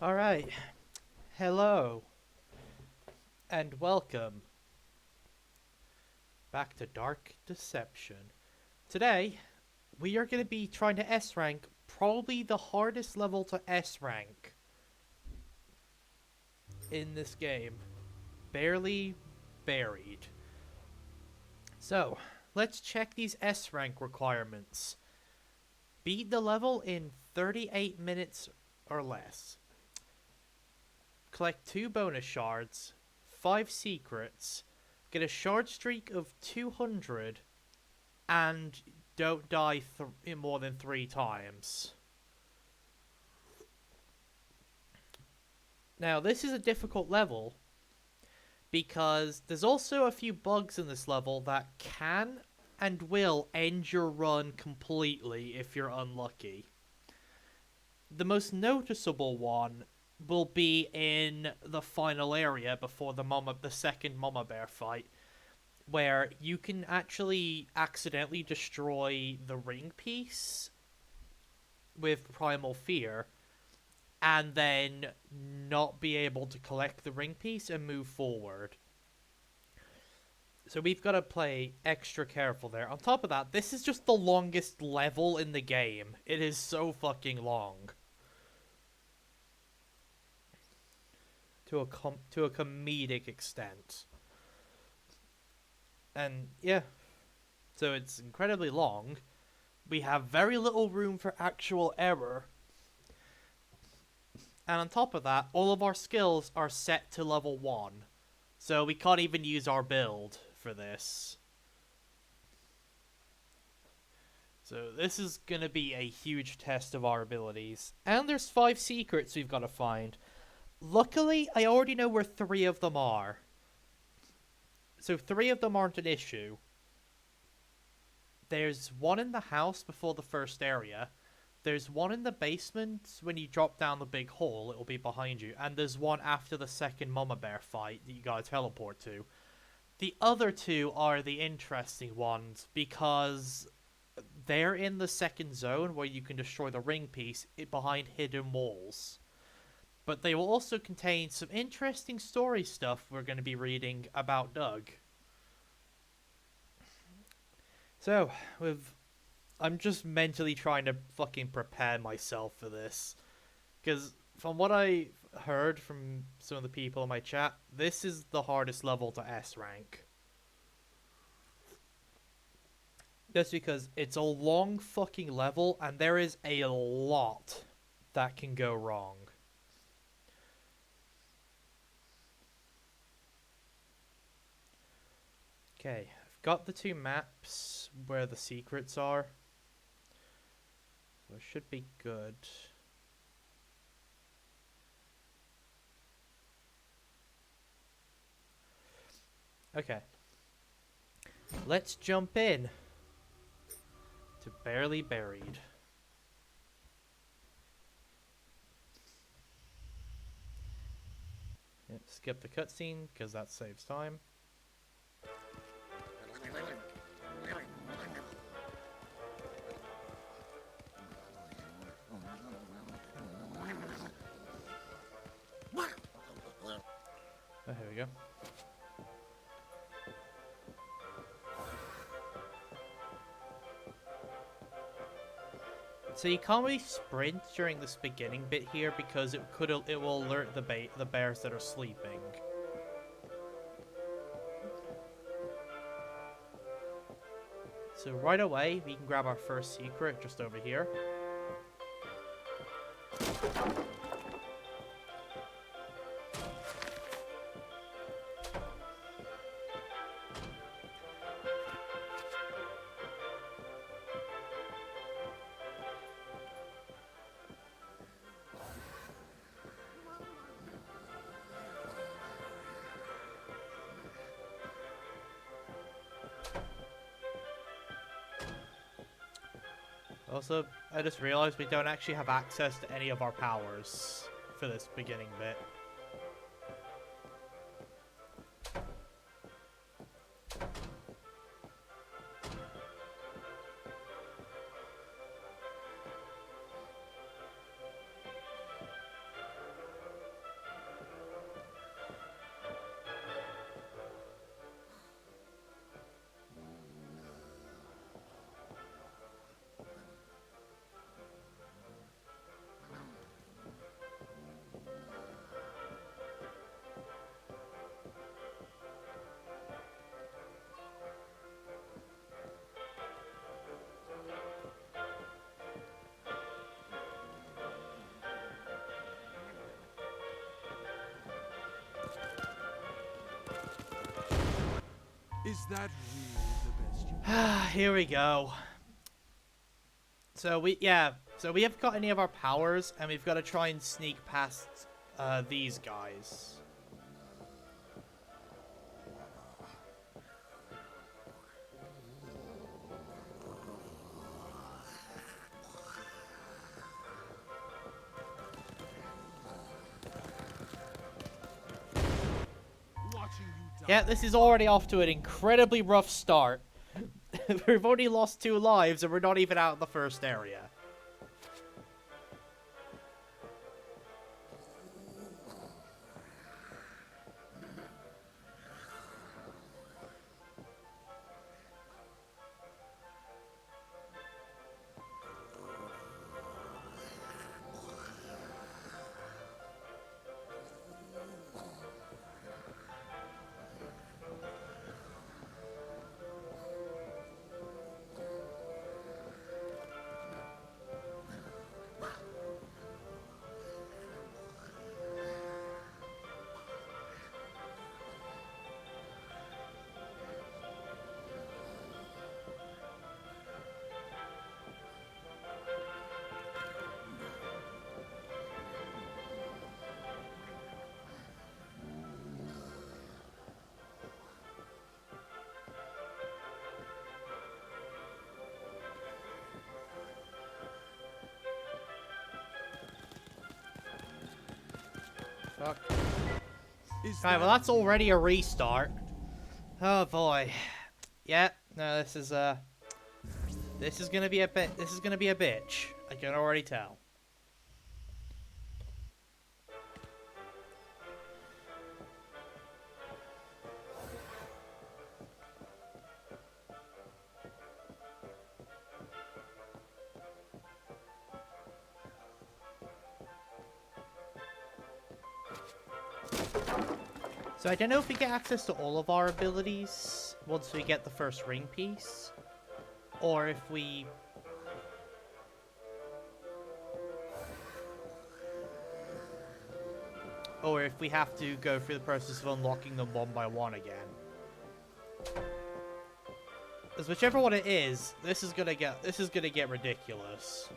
Alright, hello, and welcome back to Dark Deception. Today, we are going to be trying to S rank probably the hardest level to S rank in this game. Barely Buried. So, let's check these S rank requirements. Beat the level in 38 minutes or less. Collect 2 bonus shards, 5 secrets, get a shard streak of 200, and don't die more than 3 times. Now, this is a difficult level because there's also a few bugs in this level that can and will end your run completely if you're unlucky. The most noticeable one will be in the final area before the second Mama Bear fight, where you can actually accidentally destroy the ring piece with Primal Fear and then not be able to collect the ring piece and move forward. So we've got to play extra careful there. On top of that, this is just the longest level in the game. It is so fucking long. To a comedic extent. And yeah, so it's incredibly long. We have very little room for actual error. And on top of that, all of our skills are set to level 1. So we can't even use our build for this. So this is going to be a huge test of our abilities. And there's 5 secrets we've got to find. Luckily, I already know where 3 of them are. So 3 of them aren't an issue. There's one in the house before the first area. There's one in the basement when you drop down the big hole, it'll be behind you. And there's one after the second Mama Bear fight that you gotta teleport to. The other 2 are the interesting ones because they're in the second zone where you can destroy the ring piece behind hidden walls. But they will also contain some interesting story stuff we're going to be reading about Doug. So, I'm just mentally trying to fucking prepare myself for this. Because from what I heard from some of the people in my chat, this is the hardest level to S rank. Just because it's a long fucking level and there is a lot that can go wrong. Okay, I've got the 2 maps where the secrets are. So it should be good. Okay. Let's jump in to Barely Buried. Yep, skip the cutscene because that saves time. Oh, here we go. So you can't really sprint during this beginning bit here because it will alert the bears that are sleeping. So right away we can grab our first secret just over here. Also, I just realized we don't actually have access to any of our powers for this beginning bit. Is that really the best you Here we go. So we haven't got any of our powers, and we've got to try and sneak past these guys. watching you die? Yeah, this is already off to an incredibly rough start. We've only lost 2 lives, and we're not even out of the first area. Fuck. Right, well that's already a restart. Oh boy. Yeah, no, this is gonna be a bitch. I can already tell. So I don't know if we get access to all of our abilities once we get the first ring piece, or if we... or if we have to go through the process of unlocking them one by one again. Because whichever one it is, this is gonna get ridiculous.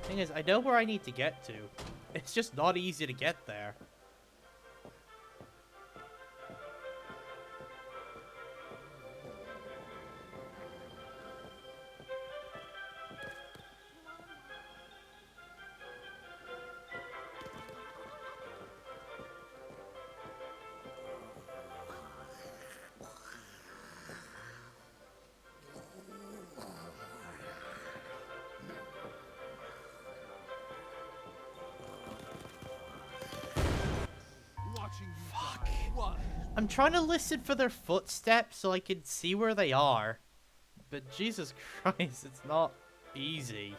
Thing is, I know where I need to get to. It's just not easy to get there. Fuck. What? I'm trying to listen for their footsteps so I can see where they are. But Jesus Christ, it's not easy.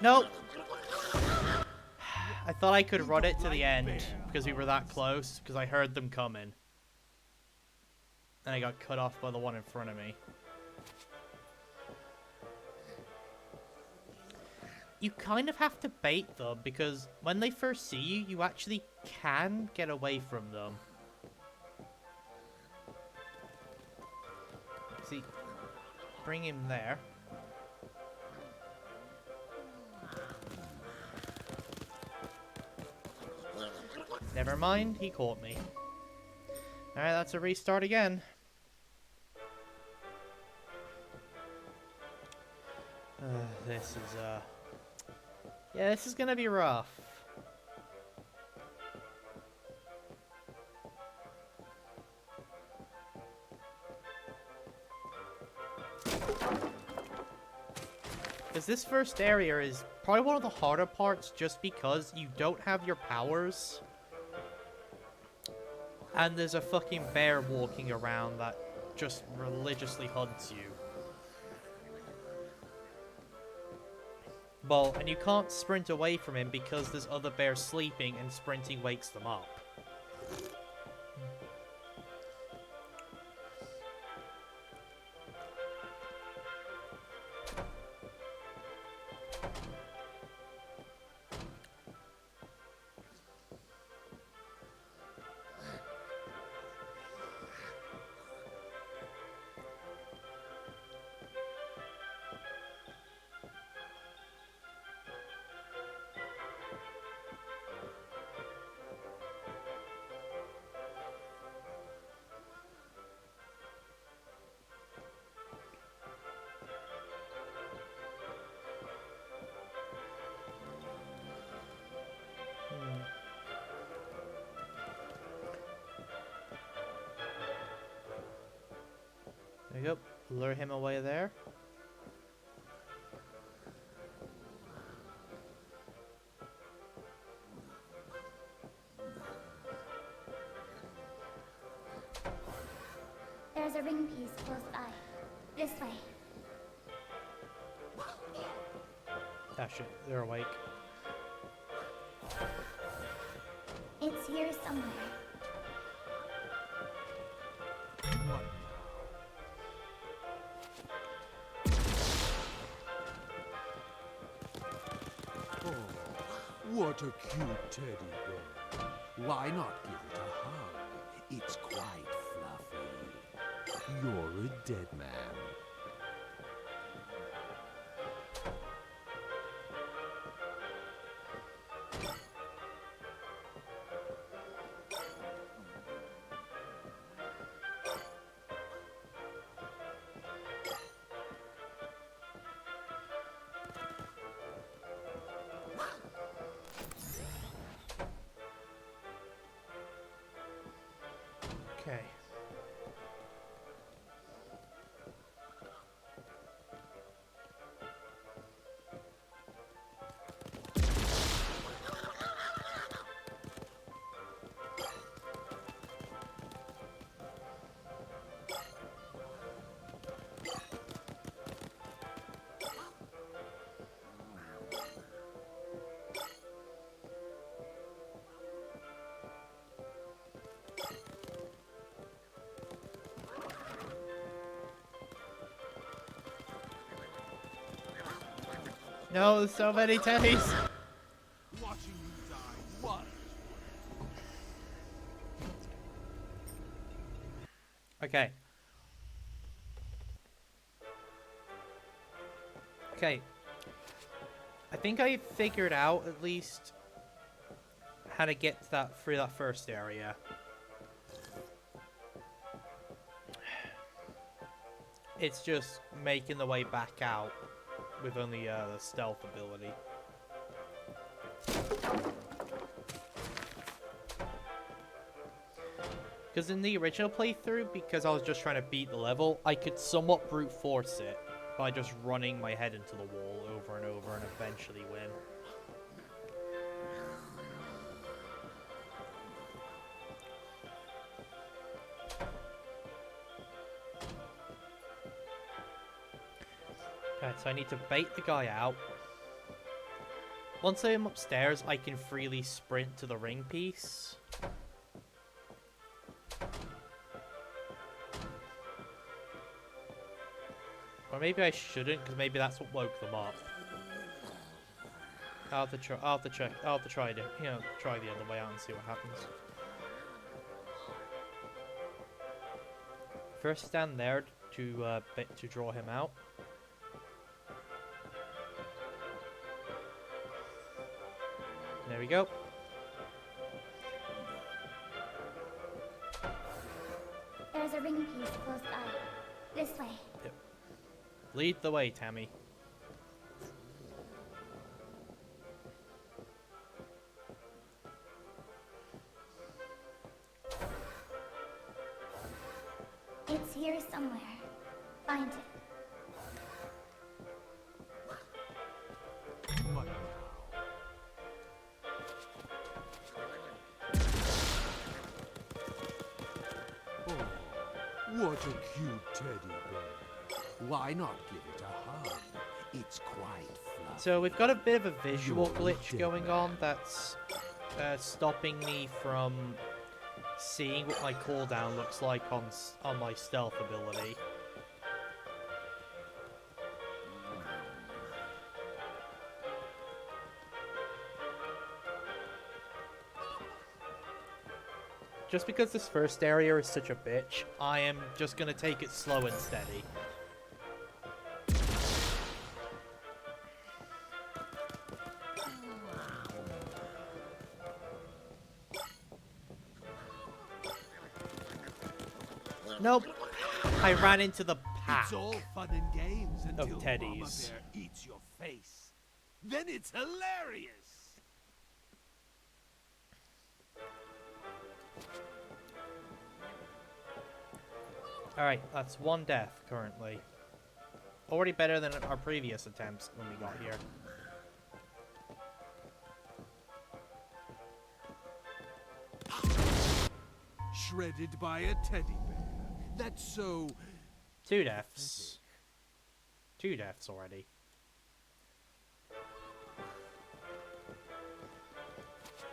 Nope. I thought I could run it to the end because we were that close, because I heard them coming. And I got cut off by the one in front of me. You kind of have to bait them, because when they first see you, you actually can get away from them. See, bring him there. Never mind, he caught me. Alright, that's a restart again. This is, yeah, this is gonna be rough. Because this first area is probably one of the harder parts just because you don't have your powers. And there's a fucking bear walking around that just religiously hunts you. Well, and you can't sprint away from him because there's other bears sleeping and sprinting wakes them up. There you go. Lure him away there. There's a ring piece close by. This way. Ah shit, they're awake. It's here somewhere. What? Oh, what a cute teddy bear. Why not give it a hug? It's quite fluffy. You're a dead man. Okay. No, there's so many teddies. Watching you die. What? Okay. Okay. I think I figured out at least how to get to that through that first area. It's just making the way back out with only the stealth ability. Because in the original playthrough, because I was just trying to beat the level, I could somewhat brute force it by just running my head into the wall over and over and eventually win. Okay, so I need to bait the guy out. Once I am upstairs, I can freely sprint to the ring piece. Or maybe I shouldn't, because maybe that's what woke them up. I'll have to try. I'll have to try try the other way out and see what happens. First, stand there to draw him out. There we go. There's a ring piece close by. This way. Yep. Lead the way, Tammy. here somewhere. Find it. What now? Oh, what a cute teddy bear. Why not give it a hug? It's quite fluffy. So we've got a bit of a visual You're glitch dead. going on that's stopping me from seeing what my cooldown looks like on my stealth ability. Just because this first area is such a bitch, I am just gonna take it slow and steady. Nope. I ran into the pack. It's all fun and games until Mama teddies. Bear eats your face. Then it's hilarious. Alright, that's one death currently. Already better than our previous attempts when we got here. Shredded by a teddy bear. That's so... Two deaths. Two deaths already.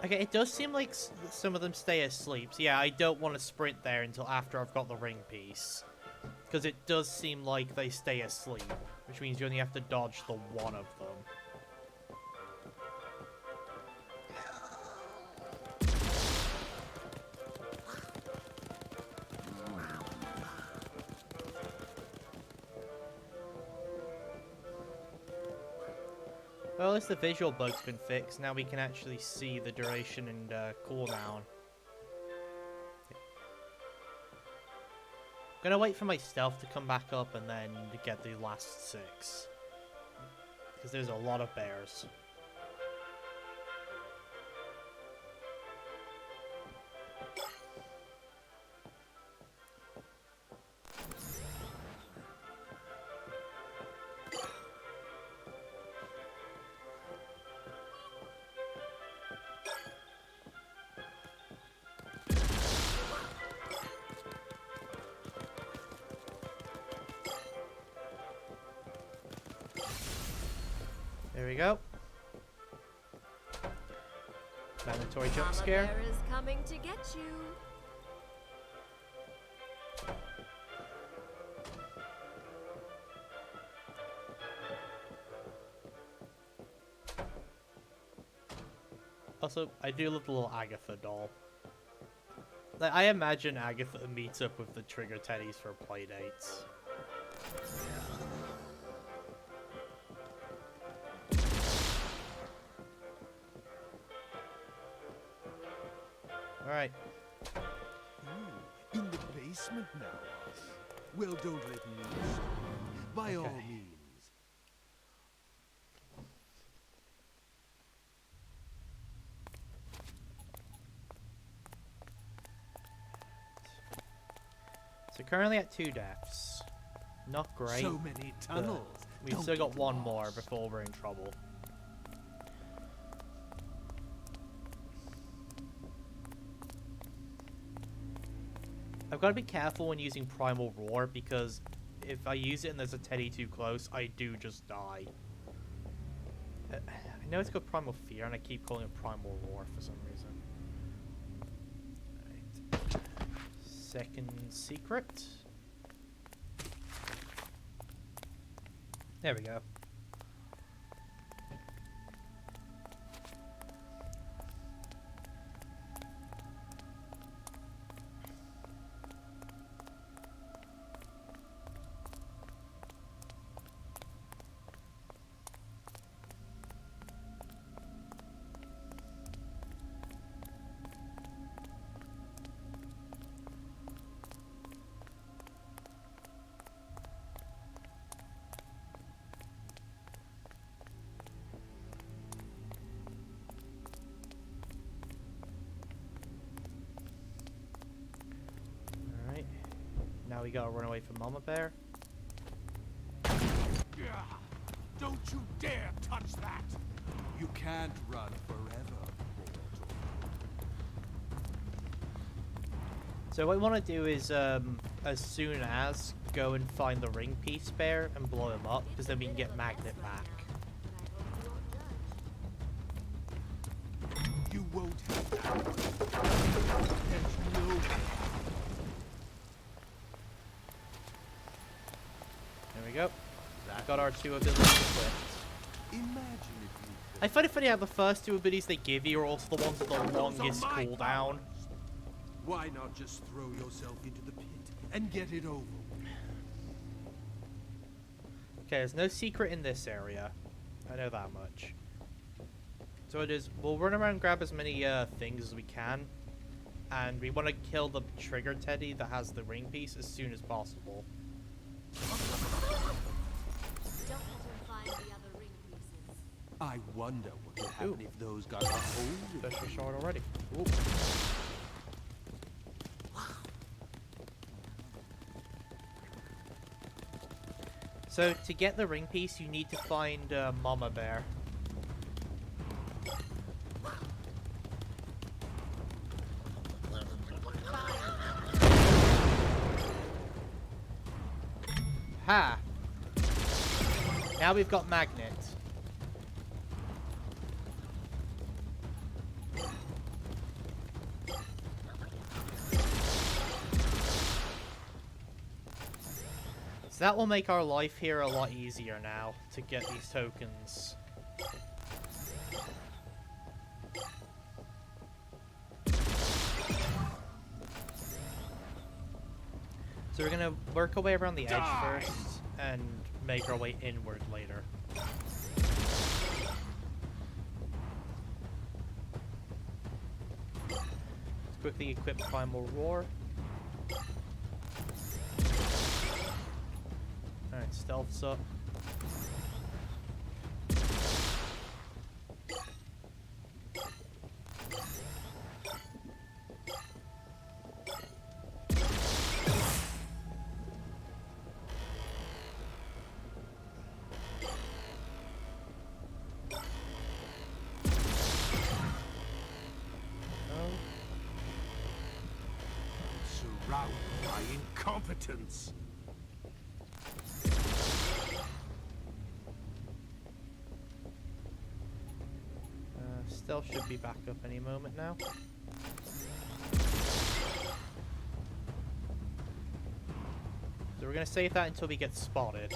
Okay, it does seem like some of them stay asleep. So yeah, I don't want to sprint there until after I've got the ring piece. Because it does seem like they stay asleep. Which means you only have to dodge the one of them. Well, at least the visual bug's been fixed. Now we can actually see the duration and cooldown. Gonna wait for my stealth to come back up and then to get the last 6. Because there's a lot of bears. There we go. Mandatory jump Mama scare. Bear is coming to get you. Also, I do love the little Agatha doll. Like, I imagine Agatha meets up with the Trigger Teddies for playdates. Alright. Ooh, in the basement now, are we? Well, don't let me lose. By all Okay. means. So currently at 2 deaths. Not great. So many but tunnels. We've Don't still got get one more lost. before we're in trouble. I've got to be careful when using Primal Roar because if I use it and there's a Teddy too close, I do just die. I know it's got Primal Fear and I keep calling it Primal Roar for some reason. Right. Second secret. There we go. Now we gotta run away from Mama Bear. Yeah. Don't you dare touch that! You can't run forever, mortal. So what we want to do is, as soon as, go and find the ring piece bear and blow him up, because then we can get Magnet back. You won't have that. There's no way. There we go. Got our 2 abilities equipped. Imagine if you I find it funny how the first 2 abilities they give you are also the ones with the Those are longest my cooldown. powers. Why not just throw yourself into the pit and get it over with? Okay, there's no secret in this area. I know that much. So it is, we'll run around and grab as many things as we can. And we want to kill the trigger teddy that has the ring piece as soon as possible. Don't let him find the other ring pieces. I wonder what would happen Ooh. if those got a hold of Special you. shard already. Ooh. So to get the ring piece, you need to find Mama Bear. Ha! Now we've got Magnet. So that will make our life here a lot easier now to get these tokens. So we're gonna work our way around the edge first and make our way inward later. Let's quickly equip Primal Roar. Alright, stealth's up. Surrounded by incompetence. Stealth should be back up any moment now. So we're gonna save that until we get spotted.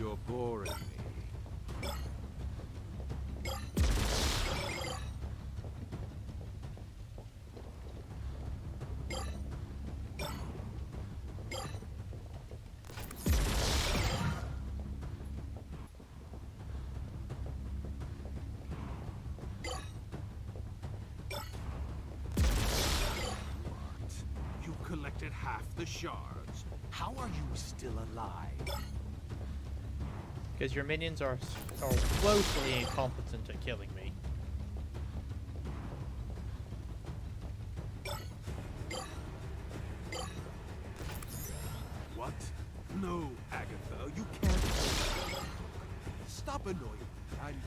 You're boring me. You collected half the shards. How are you still alive? Because your minions are woefully incompetent at killing me. What? No, Agatha, you can't. Stop annoying me. I'm busy.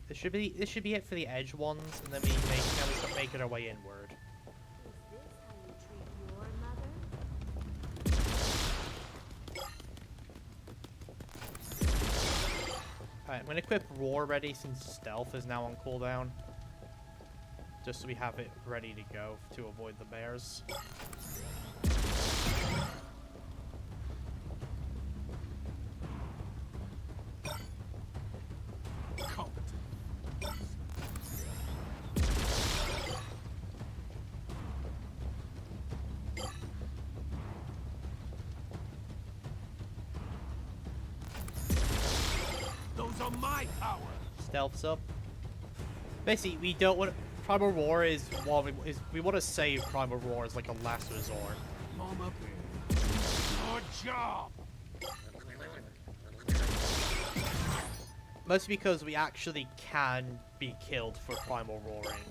This should be it for the edge ones, and then now we start making our way inward. Is this how you treat your mother? Alright, I'm gonna equip Roar ready since Stealth is now on cooldown. Just so we have it ready to go to avoid the bears. Competent. Those are my powers. Stealth's up. Basically, we don't want Primal Roar is we want to save Primal Roar as like a last resort. Mama Bear, your job. Mostly because we actually can be killed for primal roaring.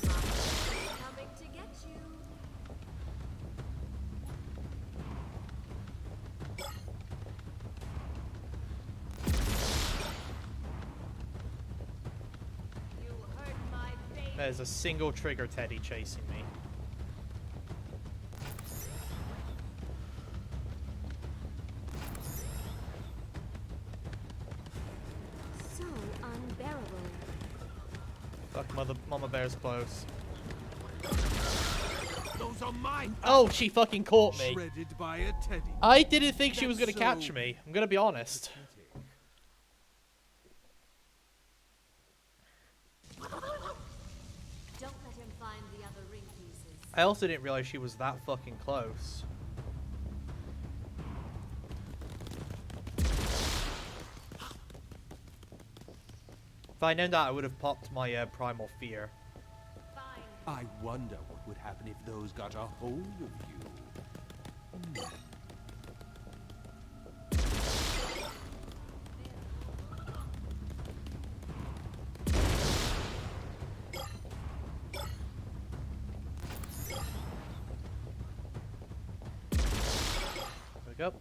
Coming to get you. You hurt my baby. There's a single trigger Teddy chasing me. So unbearable. Fuck, Mama Bear's close. Those are mine. Oh, she fucking caught me. Shredded by a teddy. I didn't think she was gonna That's catch so me. I'm gonna be honest. Don't let him find the other ring pieces. I also didn't realize she was that fucking close. If I'd known that, I would have popped my primal fear. Fine. I wonder what would happen if those got a hold of you. There we go.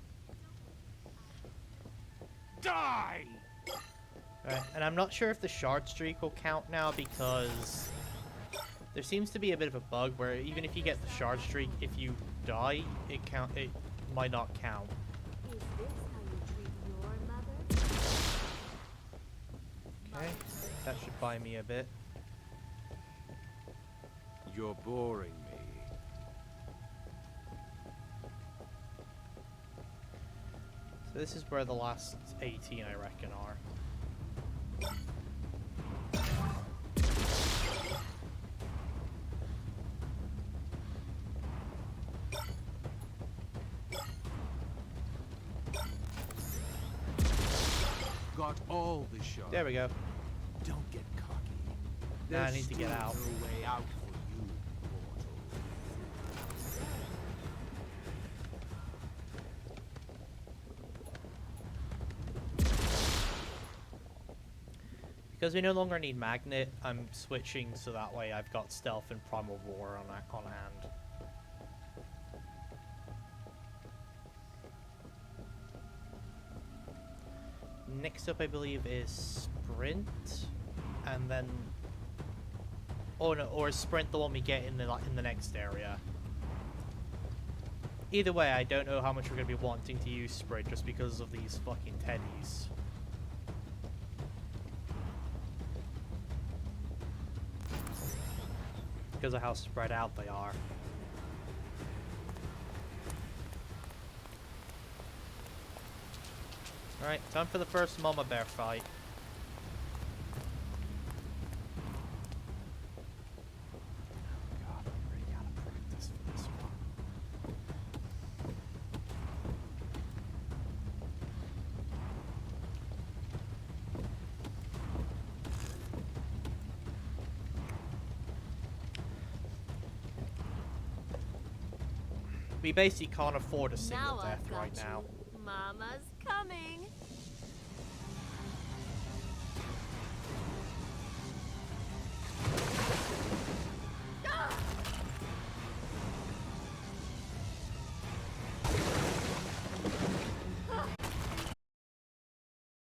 Die! Alright, and I'm not sure if the shard streak will count now because there seems to be a bit of a bug where even if you get the shard streak, if you die, it might not count. Is this how you treat your mother? Okay, that should buy me a bit. You're boring me. So this is where the last 18, I reckon, are. Got all the shots. There we go. Don't get cocky. Nah, I There's need to get still out. no way out for you, mortal. Because we no longer need magnet, I'm switching so that way I've got stealth and primal roar on hand. Next up, I believe, is sprint, and then, oh no, or is sprint the one we get in the next area? Either way, I don't know how much we're gonna be wanting to use sprint just because of these fucking teddies. Because of how spread out they are. Alright, time for the first Mama Bear fight. God, I'm really out of practice for this one. We basically can't afford a single Now death I've got right now. you. Mama's coming.